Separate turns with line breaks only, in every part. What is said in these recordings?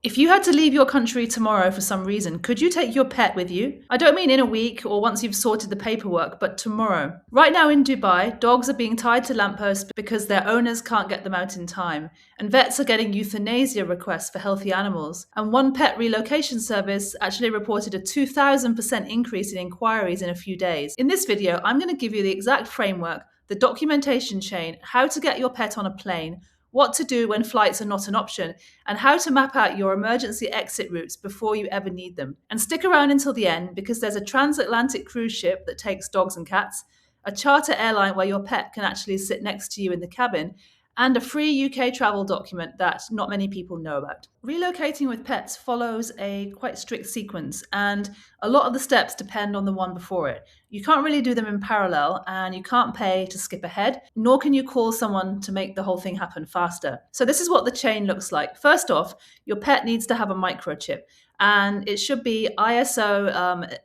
If you had to leave your country tomorrow for some reason, could you take your pet with you? I don't mean in a week or once you've sorted the paperwork, but tomorrow. Right now in Dubai, dogs are being tied to lampposts because their owners can't get them out in time, and vets are getting euthanasia requests for healthy animals. And one pet relocation service actually reported a 2,000% increase in inquiries in a few days. In this video, I'm going to give you the exact framework, the documentation chain, how to get your pet on a plane, what to do when flights are not an option, and how to map out your emergency exit routes before you ever need them. And stick around until the end because there's a transatlantic cruise ship that takes dogs and cats, a charter airline where your pet can actually sit next to you in the cabin, and a free UK travel document that not many people know about. Relocating with pets follows a quite strict sequence, and a lot of the steps depend on the one before it. You can't really do them in parallel, and you can't pay to skip ahead, nor can you call someone to make the whole thing happen faster. So this is what the chain looks like. First off, your pet needs to have a microchip, and it should be ISO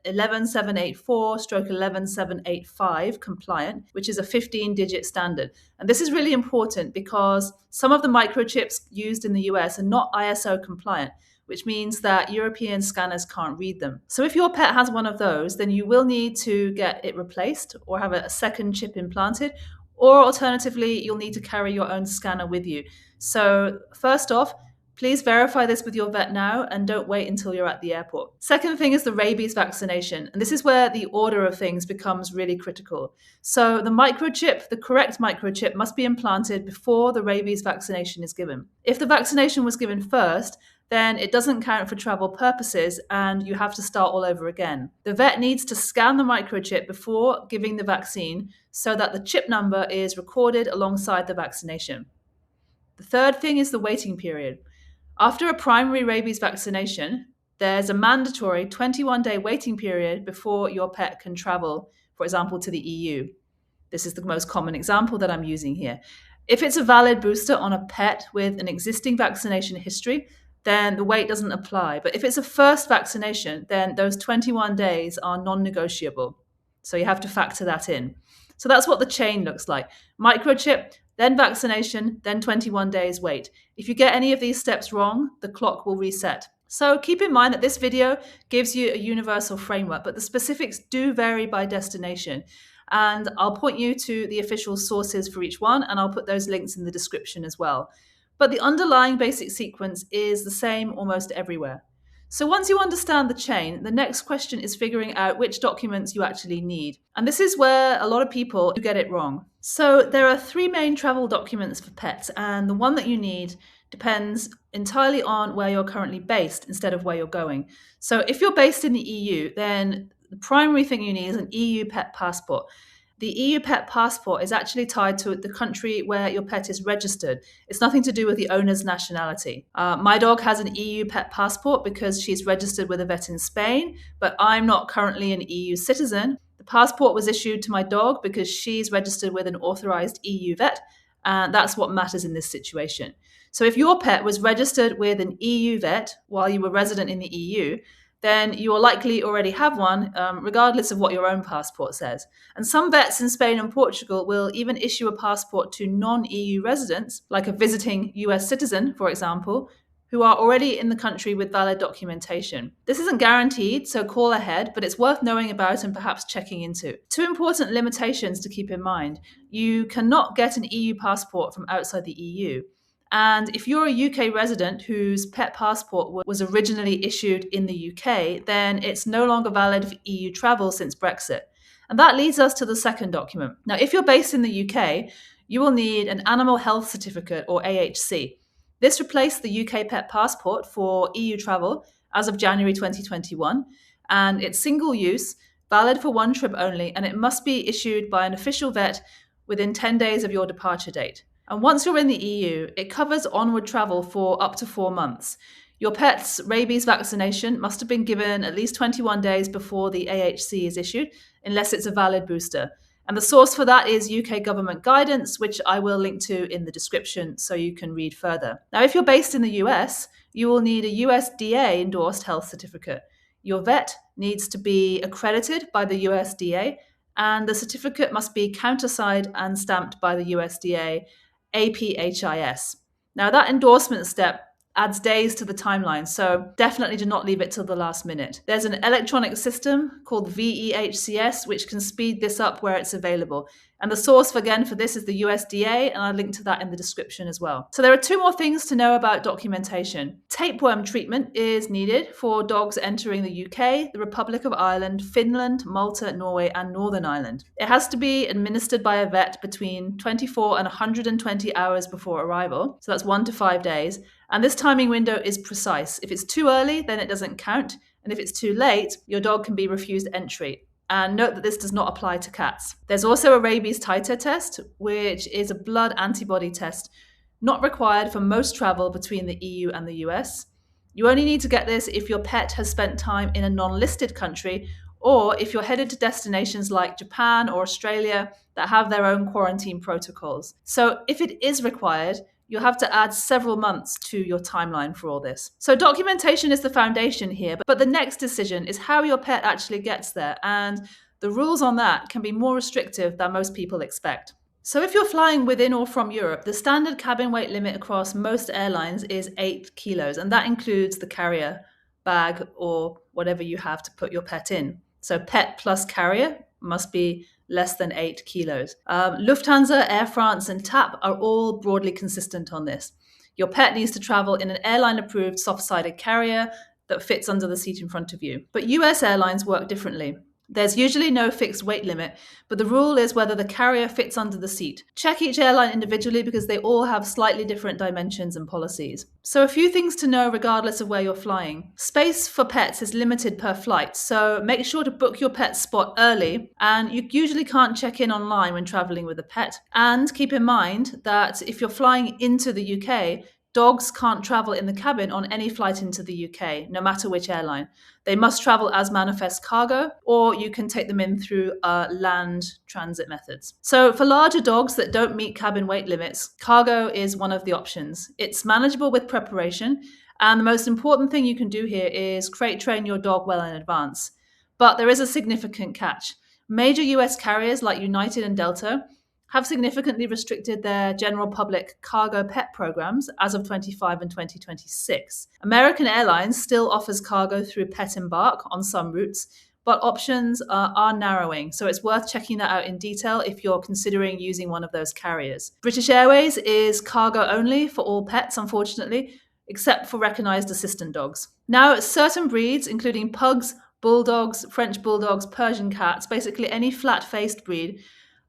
11784/11785 compliant, which is a 15-digit standard. And this is really important because some of the microchips used in the US are not ISO compliant, which means that European scanners can't read them. So if your pet has one of those, then you will need to get it replaced or have a second chip implanted, or alternatively, you'll need to carry your own scanner with you. So first off, please verify this with your vet now and don't wait until you're at the airport. Second thing is the rabies vaccination. And this is where the order of things becomes really critical. So the microchip, the correct microchip, must be implanted before the rabies vaccination is given. If the vaccination was given first, then it doesn't count for travel purposes and you have to start all over again. The vet needs to scan the microchip before giving the vaccine so that the chip number is recorded alongside the vaccination. The third thing is the waiting period. After a primary rabies vaccination, there's a mandatory 21-day waiting period before your pet can travel, for example, to the EU. This is the most common example that I'm using here. If it's a valid booster on a pet with an existing vaccination history, then the wait doesn't apply. But if it's a first vaccination, then those 21 days are non-negotiable. So you have to factor that in. So that's what the chain looks like. Microchip, then vaccination, then 21 days wait. If you get any of these steps wrong, the clock will reset. So keep in mind that this video gives you a universal framework, but the specifics do vary by destination. And I'll point you to the official sources for each one, and I'll put those links in the description as well. But the underlying basic sequence is the same almost everywhere. So once you understand the chain, the next question is figuring out which documents you actually need. And this is where a lot of people get it wrong. So there are three main travel documents for pets, and the one that you need depends entirely on where you're currently based instead of where you're going. So if you're based in the EU, then the primary thing you need is an EU pet passport. The EU pet passport is actually tied to the country where your pet is registered. It's nothing to do with the owner's nationality. My dog has an EU pet passport because she's registered with a vet in Spain, but I'm not currently an EU citizen. The passport was issued to my dog because she's registered with an authorized EU vet, and that's what matters in this situation. So if your pet was registered with an EU vet while you were resident in the EU, then you will likely already have one, regardless of what your own passport says. And some vets in Spain and Portugal will even issue a passport to non-EU residents, like a visiting US citizen, for example, who are already in the country with valid documentation. This isn't guaranteed, so call ahead, but it's worth knowing about and perhaps checking into. Two important limitations to keep in mind. You cannot get an EU passport from outside the EU. And if you're a UK resident whose pet passport was originally issued in the UK, then it's no longer valid for EU travel since Brexit. And that leads us to the second document. Now, if you're based in the UK, you will need an Animal Health Certificate, or AHC. This replaced the UK pet passport for EU travel as of January 2021, and it's single use, valid for one trip only, and it must be issued by an official vet within 10 days of your departure date. And once you're in the EU, it covers onward travel for up to 4 months. Your pet's rabies vaccination must have been given at least 21 days before the AHC is issued, unless it's a valid booster. And the source for that is UK government guidance, which I will link to in the description so you can read further. Now, if you're based in the US, you will need a USDA endorsed health certificate. Your vet needs to be accredited by the USDA, and the certificate must be countersigned and stamped by the USDA APHIS. Now, that endorsement step adds days to the timeline. So definitely do not leave it till the last minute. There's an electronic system called VEHCS, which can speed this up where it's available. And the source, again, for this is the USDA, and I'll link to that in the description as well. So there are two more things to know about documentation. Tapeworm treatment is needed for dogs entering the UK, the Republic of Ireland, Finland, Malta, Norway, and Northern Ireland. It has to be administered by a vet between 24 and 120 hours before arrival. So that's 1 to 5 days. And this timing window is precise. If it's too early, then it doesn't count. And if it's too late, your dog can be refused entry. And note that this does not apply to cats. There's also a rabies titer test, which is a blood antibody test, not required for most travel between the EU and the US. You only need to get this if your pet has spent time in a non-listed country, or if you're headed to destinations like Japan or Australia that have their own quarantine protocols. So if it is required, you'll have to add several months to your timeline for all this. So documentation is the foundation here, but the next decision is how your pet actually gets there, and the rules on that can be more restrictive than most people expect. So if you're flying within or from Europe, the standard cabin weight limit across most airlines is 8 kilos, and that includes the carrier bag or whatever you have to put your pet in. So pet plus carrier must be less than 8 kilos. Lufthansa, Air France, and TAP are all broadly consistent on this. Your pet needs to travel in an airline-approved soft-sided carrier that fits under the seat in front of you. But US airlines work differently. There's usually no fixed weight limit, but the rule is whether the carrier fits under the seat. Check each airline individually because they all have slightly different dimensions and policies. So a few things to know regardless of where you're flying. Space for pets is limited per flight, so make sure to book your pet's spot early, and you usually can't check in online when traveling with a pet. And keep in mind that if you're flying into the UK, dogs can't travel in the cabin on any flight into the UK, no matter which airline. They must travel as manifest cargo, or you can take them in through land transit methods. So for larger dogs that don't meet cabin weight limits, cargo is one of the options. It's manageable with preparation, and the most important thing you can do here is crate train your dog well in advance. But there is a significant catch. Major US carriers like United and Delta have significantly restricted their general public cargo pet programs as of 25 and 2026. American Airlines still offers cargo through Pet Embark on some routes, but options are narrowing, so it's worth checking that out in detail if you're considering using one of those carriers. British Airways is cargo only for all pets, unfortunately, except for recognised assistant dogs. Now, certain breeds, including pugs, bulldogs, French bulldogs, Persian cats, basically any flat-faced breed,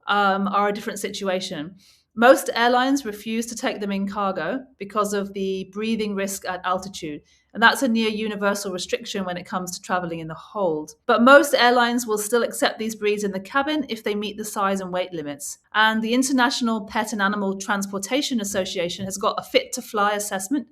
are a different situation. Most airlines refuse to take them in cargo because of the breathing risk at altitude, and that's a near universal restriction when it comes to traveling in the hold. But most airlines will still accept these breeds in the cabin if they meet the size and weight limits. And the International Pet and Animal Transportation Association has got a fit to fly assessment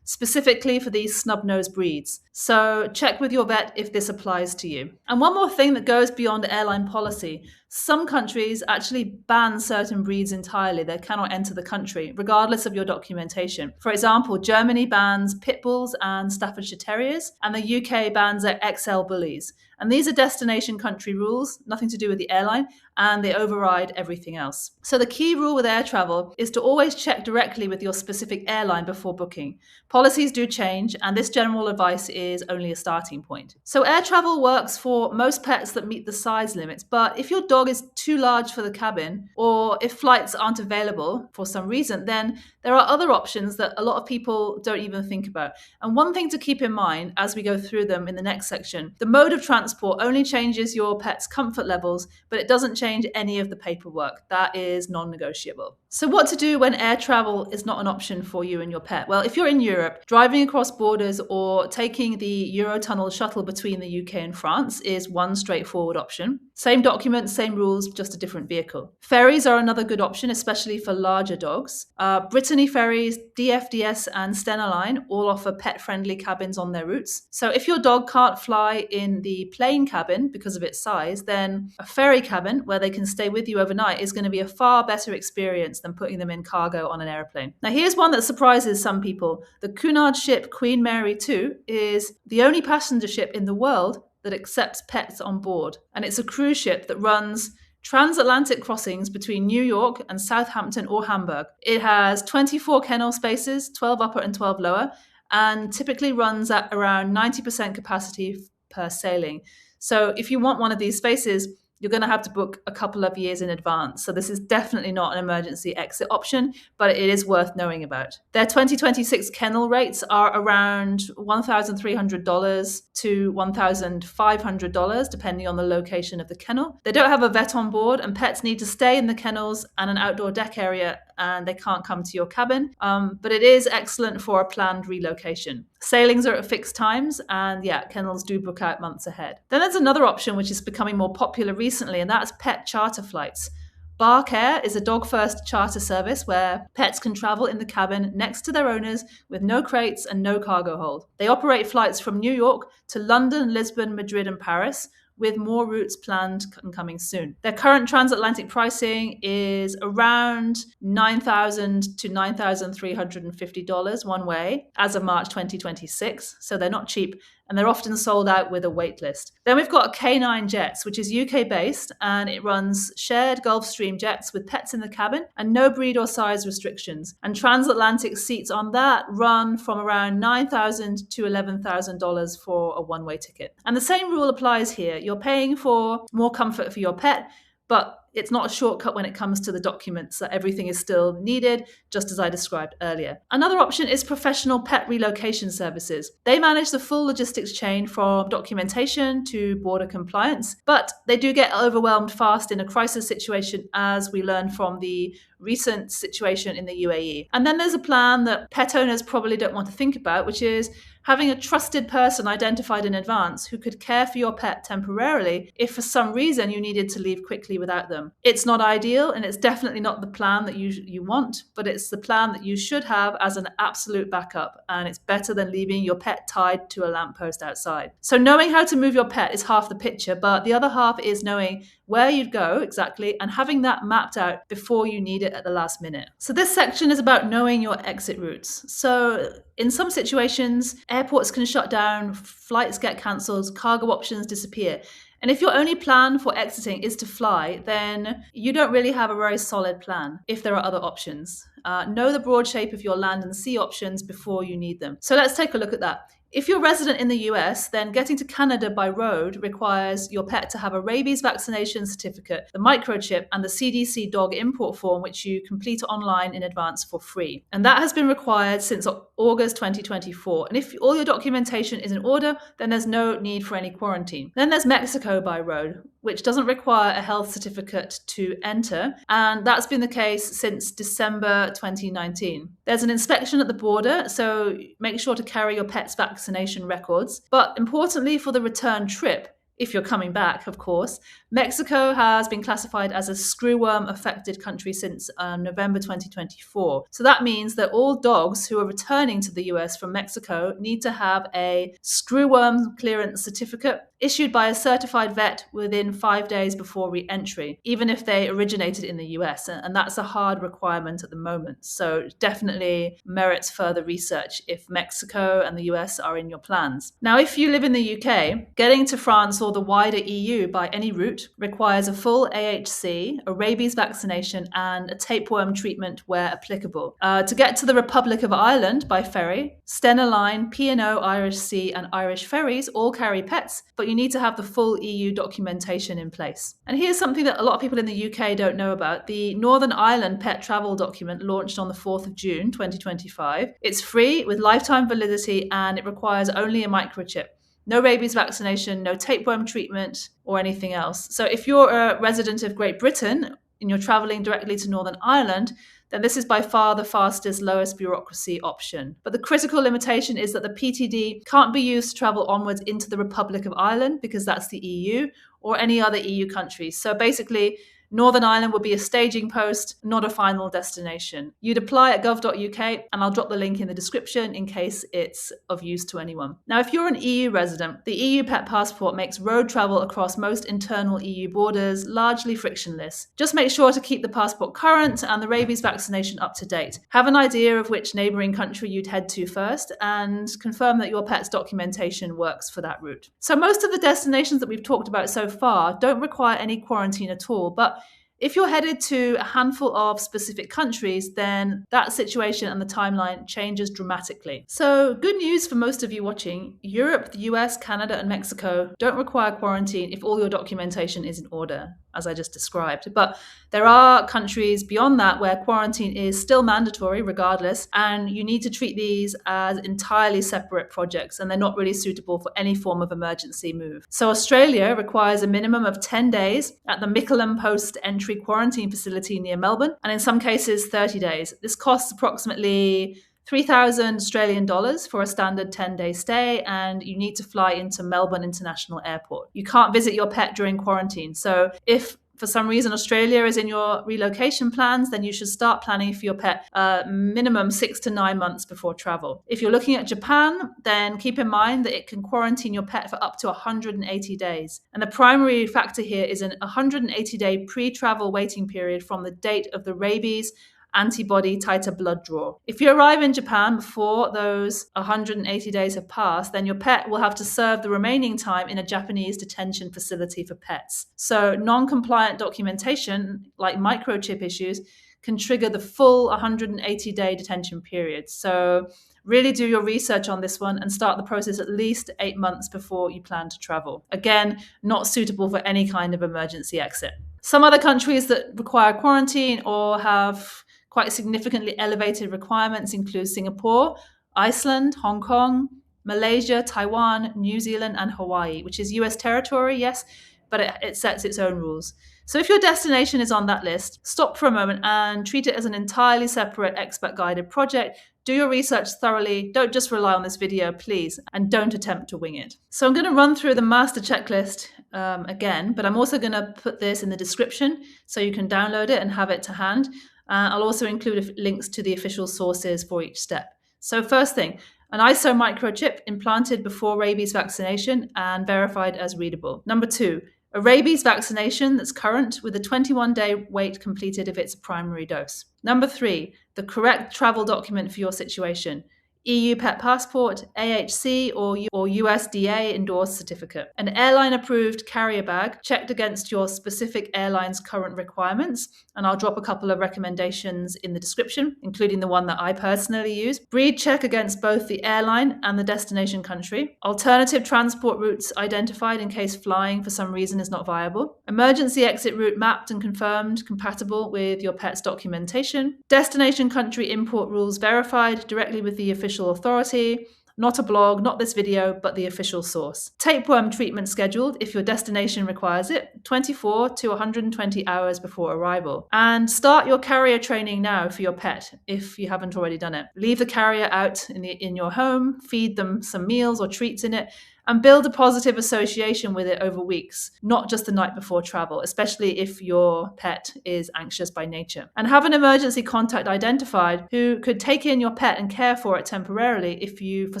specifically for these snub-nosed breeds. So check with your vet if this applies to you. And one more thing that goes beyond airline policy. Some countries actually ban certain breeds entirely. They cannot enter the country, regardless of your documentation. For example, Germany bans pit bulls and Staffordshire Terriers, and the UK bans XL bullies. And these are destination country rules, nothing to do with the airline, and they override everything else. So the key rule with air travel is to always check directly with your specific airline before booking. Policies do change, and this general advice is only a starting point. So air travel works for most pets that meet the size limits, but if your dog is too large for the cabin, or if flights aren't available for some reason, then there are other options that a lot of people don't even think about. And one thing to keep in mind as we go through them in the next section, the mode of transport only changes your pet's comfort levels, but it doesn't change any of the paperwork. That is non-negotiable. So what to do when air travel is not an option for you and your pet? Well, if you're in Europe, driving across borders or taking the Eurotunnel shuttle between the UK and France is one straightforward option. Same documents, same rules, just a different vehicle. Ferries are another good option, especially for larger dogs. Brittany Ferries, DFDS, and Stena Line all offer pet-friendly cabins on their routes. So if your dog can't fly in the plane cabin because of its size, then a ferry cabin where they can stay with you overnight is going to be a far better experience than putting them in cargo on an airplane. Now, here's one that surprises some people. The Cunard ship Queen Mary 2 is the only passenger ship in the world that accepts pets on board. And it's a cruise ship that runs transatlantic crossings between New York and Southampton or Hamburg. It has 24 kennel spaces, 12 upper and 12 lower, and typically runs at around 90% capacity per sailing. So if you want one of these spaces, you're going to have to book a couple of years in advance. So this is definitely not an emergency exit option, but it is worth knowing about. Their 2026 kennel rates are around $1,300 to $1,500, depending on the location of the kennel. They don't have a vet on board, and pets need to stay in the kennels and an outdoor deck area, and they can't come to your cabin. But it is excellent for a planned relocation. Sailings are at fixed times, and kennels do book out months ahead. Then there's another option which is becoming more popular recently, and that's pet charter flights. Bark Air is a dog-first charter service where pets can travel in the cabin next to their owners with no crates and no cargo hold. They operate flights from New York to London, Lisbon, Madrid, and Paris, with more routes planned and coming soon. Their current transatlantic pricing is around $9,000 to $9,350 one way as of March 2026, so they're not cheap, and they're often sold out with a wait list. Then we've got K9 Jets, which is UK based, and it runs shared Gulfstream jets with pets in the cabin and no breed or size restrictions. And transatlantic seats on that run from around $9,000 to $11,000 for a one-way ticket. And the same rule applies here. You're paying for more comfort for your pet, but it's not a shortcut when it comes to the documents, that everything is still needed, just as I described earlier. Another option is professional pet relocation services. They manage the full logistics chain from documentation to border compliance, but they do get overwhelmed fast in a crisis situation, as we learned from the recent situation in the UAE. And then there's a plan that pet owners probably don't want to think about, which is having a trusted person identified in advance who could care for your pet temporarily if for some reason you needed to leave quickly without them. It's not ideal, and it's definitely not the plan that you want, but it's the plan that you should have as an absolute backup, and it's better than leaving your pet tied to a lamppost outside. So knowing how to move your pet is half the picture, but the other half is knowing where you'd go exactly and having that mapped out before you need it at the last minute. So this section is about knowing your exit routes. So in some situations, airports can shut down, flights get cancelled, cargo options disappear. And if your only plan for exiting is to fly, then you don't really have a very solid plan if there are other options. Know the broad shape of your land and sea options before you need them. So let's take a look at that. If you're resident in the US, then getting to Canada by road requires your pet to have a rabies vaccination certificate, the microchip, and the CDC dog import form, which you complete online in advance for free. And that has been required since August 2024. And if all your documentation is in order, then there's no need for any quarantine. Then there's Mexico by road, which doesn't require a health certificate to enter. And that's been the case since December 2019. There's an inspection at the border, so make sure to carry your pet's vaccination records. But importantly, for the return trip, if you're coming back, of course, Mexico has been classified as a screwworm-affected country since November 2024. So that means that all dogs who are returning to the US from Mexico need to have a screwworm clearance certificate issued by a certified vet within 5 days before re-entry, even if they originated in the US. And that's a hard requirement at the moment. So definitely merits further research if Mexico and the US are in your plans. Now, if you live in the UK, getting to France or the wider EU by any route requires a full AHC, a rabies vaccination, and a tapeworm treatment where applicable. To get to the Republic of Ireland by ferry, Stena Line, P&O, Irish Sea, and Irish Ferries all carry pets, but you need to have the full EU documentation in place. And here's something that a lot of people in the UK don't know about. The Northern Ireland Pet Travel Document launched on the 4th of June 2025. It's free with lifetime validity, and it requires only a microchip. No rabies vaccination, no tapeworm treatment, or anything else. So if you're a resident of Great Britain and you're traveling directly to Northern Ireland, then this is by far the fastest, lowest bureaucracy option. But the critical limitation is that the PTD can't be used to travel onwards into the Republic of Ireland, because that's the EU, or any other EU country. So basically, Northern Ireland would be a staging post, not a final destination. You'd apply at gov.uk, and I'll drop the link in the description in case it's of use to anyone. Now, if you're an EU resident, the EU Pet Passport makes road travel across most internal EU borders largely frictionless. Just make sure to keep the passport current and the rabies vaccination up to date. Have an idea of which neighbouring country you'd head to first, and confirm that your pet's documentation works for that route. So most of the destinations that we've talked about so far don't require any quarantine at all, but If you're headed to a handful of specific countries, then that situation and the timeline changes dramatically. So, good news for most of you watching: Europe, the US, Canada, and Mexico don't require quarantine if all your documentation is in order, as I just described. But there are countries beyond that where quarantine is still mandatory regardless, and you need to treat these as entirely separate projects, and they're not really suitable for any form of emergency move. So Australia requires a minimum of 10 days at the Mickleham Post Entry Quarantine Facility near Melbourne, and in some cases 30 days. This costs approximately 3,000 Australian dollars for a standard 10-day stay, and you need to fly into Melbourne International Airport. You can't visit your pet during quarantine. So if for some reason Australia is in your relocation plans, then you should start planning for your pet minimum 6 to 9 months before travel. If you're looking at Japan, then keep in mind that it can quarantine your pet for up to 180 days. And the primary factor here is an 180-day pre-travel waiting period from the date of the rabies antibody titer blood draw. If you arrive in Japan before those 180 days have passed, then your pet will have to serve the remaining time in a Japanese detention facility for pets. So non-compliant documentation, like microchip issues, can trigger the full 180-day detention period. So really do your research on this one and start the process at least 8 months before you plan to travel. Again, not suitable for any kind of emergency exit. Some other countries that require quarantine or have quite significantly elevated requirements include Singapore, Iceland, Hong Kong, Malaysia, Taiwan, New Zealand, and Hawaii, which is US territory, yes, but it sets its own rules. So if your destination is on that list, stop for a moment and treat it as an entirely separate expert-guided project. Do your research thoroughly. Don't just rely on this video, please, and don't attempt to wing it. So I'm going to run through the master checklist again, but I'm also going to put this in the description so you can download it and have it to hand. I'll also include links to the official sources for each step. So first thing, an ISO microchip implanted before rabies vaccination and verified as readable. Number 2, a rabies vaccination that's current with a 21-day wait completed if it's a primary dose. Number 3, the correct travel document for your situation. EU pet passport, AHC or USDA endorsed certificate. An airline approved carrier bag checked against your specific airline's current requirements, and I'll drop a couple of recommendations in the description, including the one that I personally use. Breed check against both the airline and the destination country. Alternative transport routes identified in case flying for some reason is not viable. Emergency exit route mapped and confirmed compatible with your pet's documentation. Destination country import rules verified directly with the official authority, not a blog, not this video, but the official source. Tapeworm treatment scheduled if your destination requires it, 24 to 120 hours before arrival. And start your carrier training now for your pet if you haven't already done it. Leave the carrier out in your home, feed them some meals or treats in it, and build a positive association with it over weeks, not just the night before travel, especially if your pet is anxious by nature. And have an emergency contact identified who could take in your pet and care for it temporarily if you, for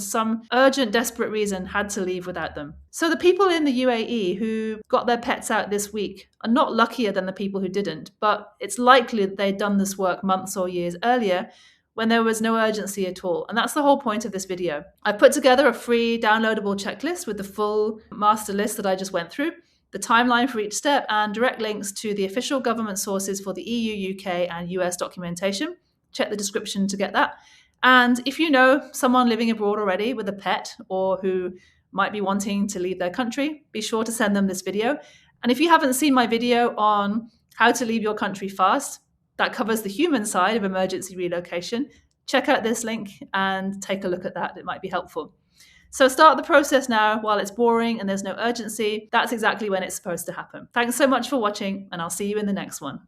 some urgent, desperate reason, had to leave without them. So the people in the UAE who got their pets out this week are not luckier than the people who didn't, but it's likely that they'd done this work months or years earlier when there was no urgency at all. And that's the whole point of this video. I've put together a free downloadable checklist with the full master list that I just went through, the timeline for each step, and direct links to the official government sources for the EU, UK, and US documentation. Check the description to get that. And if you know someone living abroad already with a pet or who might be wanting to leave their country, be sure to send them this video. And if you haven't seen my video on how to leave your country fast, that covers the human side of emergency relocation, check out this link and take a look at that. It might be helpful. So start the process now while it's boring and there's no urgency. That's exactly when it's supposed to happen. Thanks so much for watching, and I'll see you in the next one.